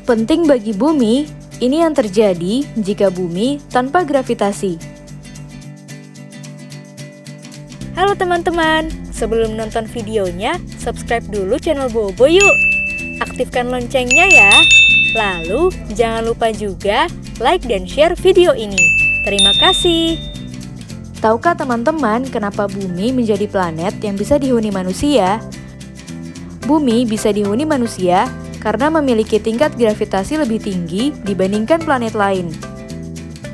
Penting bagi bumi, ini yang terjadi jika bumi tanpa gravitasi. Halo teman-teman, sebelum nonton videonya, subscribe dulu channel Bobo yuk. Aktifkan loncengnya ya. Lalu, jangan lupa juga like dan share video ini. Terima kasih. Tahukah teman-teman kenapa bumi menjadi planet yang bisa dihuni manusia? Bumi bisa dihuni manusia karena memiliki tingkat gravitasi lebih tinggi dibandingkan planet lain.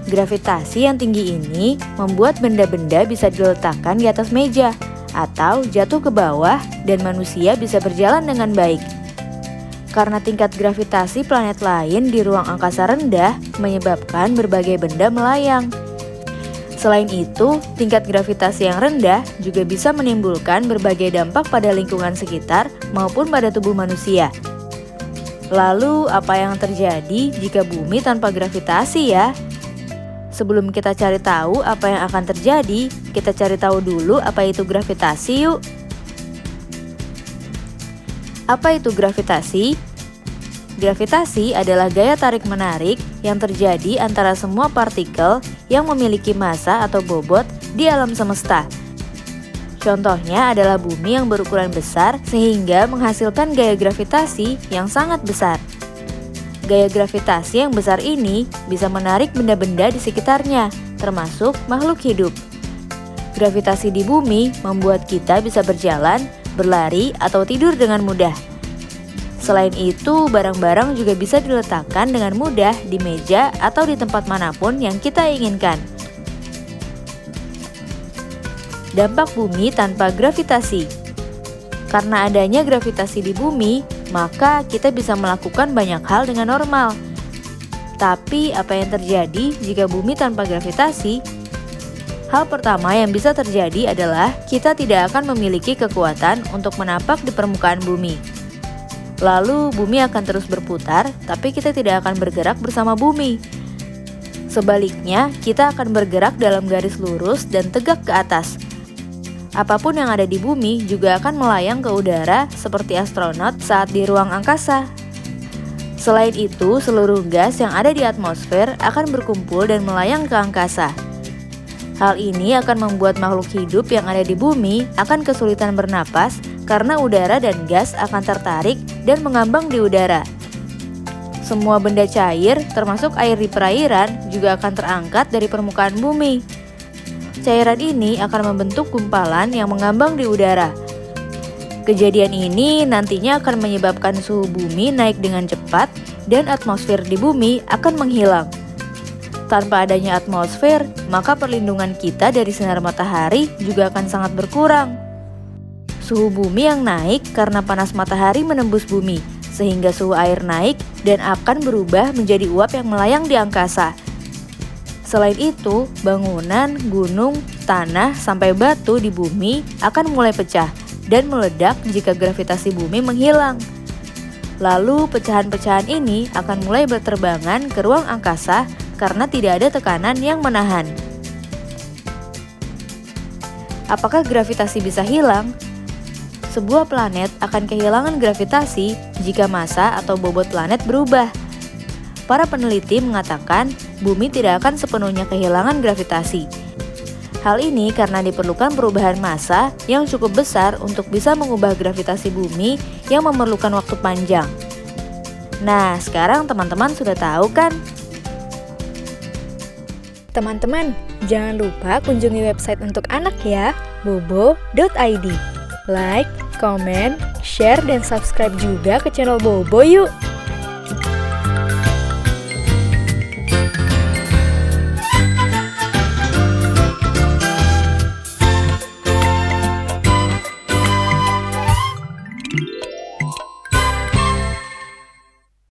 Gravitasi yang tinggi ini membuat benda-benda bisa diletakkan di atas meja atau jatuh ke bawah dan manusia bisa berjalan dengan baik. Karena tingkat gravitasi planet lain di ruang angkasa rendah menyebabkan berbagai benda melayang. Selain itu, tingkat gravitasi yang rendah juga bisa menimbulkan berbagai dampak pada lingkungan sekitar maupun pada tubuh manusia. Lalu, apa yang terjadi jika bumi tanpa gravitasi ya? Sebelum kita cari tahu apa yang akan terjadi, kita cari tahu dulu apa itu gravitasi yuk. Apa itu gravitasi? Gravitasi adalah gaya tarik-menarik yang terjadi antara semua partikel yang memiliki massa atau bobot di alam semesta. Contohnya adalah bumi yang berukuran besar sehingga menghasilkan gaya gravitasi yang sangat besar. Gaya gravitasi yang besar ini bisa menarik benda-benda di sekitarnya, termasuk makhluk hidup. Gravitasi di bumi membuat kita bisa berjalan, berlari, atau tidur dengan mudah. Selain itu, barang-barang juga bisa diletakkan dengan mudah di meja atau di tempat manapun yang kita inginkan. Dampak bumi tanpa gravitasi. Karena adanya gravitasi di bumi, maka kita bisa melakukan banyak hal dengan normal. Tapi apa yang terjadi jika bumi tanpa gravitasi? Hal pertama yang bisa terjadi adalah kita tidak akan memiliki kekuatan untuk menapak di permukaan bumi. Lalu bumi akan terus berputar, tapi kita tidak akan bergerak bersama bumi. Sebaliknya, kita akan bergerak dalam garis lurus dan tegak ke atas. Apapun yang ada di bumi juga akan melayang ke udara seperti astronot saat di ruang angkasa. Selain itu, seluruh gas yang ada di atmosfer akan berkumpul dan melayang ke angkasa. Hal ini akan membuat makhluk hidup yang ada di bumi akan kesulitan bernapas karena udara dan gas akan tertarik dan mengambang di udara. Semua benda cair, termasuk air di perairan, juga akan terangkat dari permukaan bumi. Cairan ini akan membentuk gumpalan yang mengambang di udara. Kejadian ini nantinya akan menyebabkan suhu bumi naik dengan cepat dan atmosfer di bumi akan menghilang. Tanpa adanya atmosfer, maka perlindungan kita dari sinar matahari juga akan sangat berkurang. Suhu bumi yang naik karena panas matahari menembus bumi, sehingga suhu air naik dan akan berubah menjadi uap yang melayang di angkasa. Selain itu, bangunan, gunung, tanah, sampai batu di bumi akan mulai pecah dan meledak jika gravitasi bumi menghilang. Lalu, pecahan-pecahan ini akan mulai berterbangan ke ruang angkasa karena tidak ada tekanan yang menahan. Apakah gravitasi bisa hilang? Sebuah planet akan kehilangan gravitasi jika massa atau bobot planet berubah. Para peneliti mengatakan bumi tidak akan sepenuhnya kehilangan gravitasi. Hal ini karena diperlukan perubahan massa yang cukup besar untuk bisa mengubah gravitasi bumi yang memerlukan waktu panjang. Nah, sekarang teman-teman sudah tahu kan? Teman-teman, jangan lupa kunjungi website untuk anak ya, bobo.id. Like, comment, share, dan subscribe juga ke channel Bobo yuk!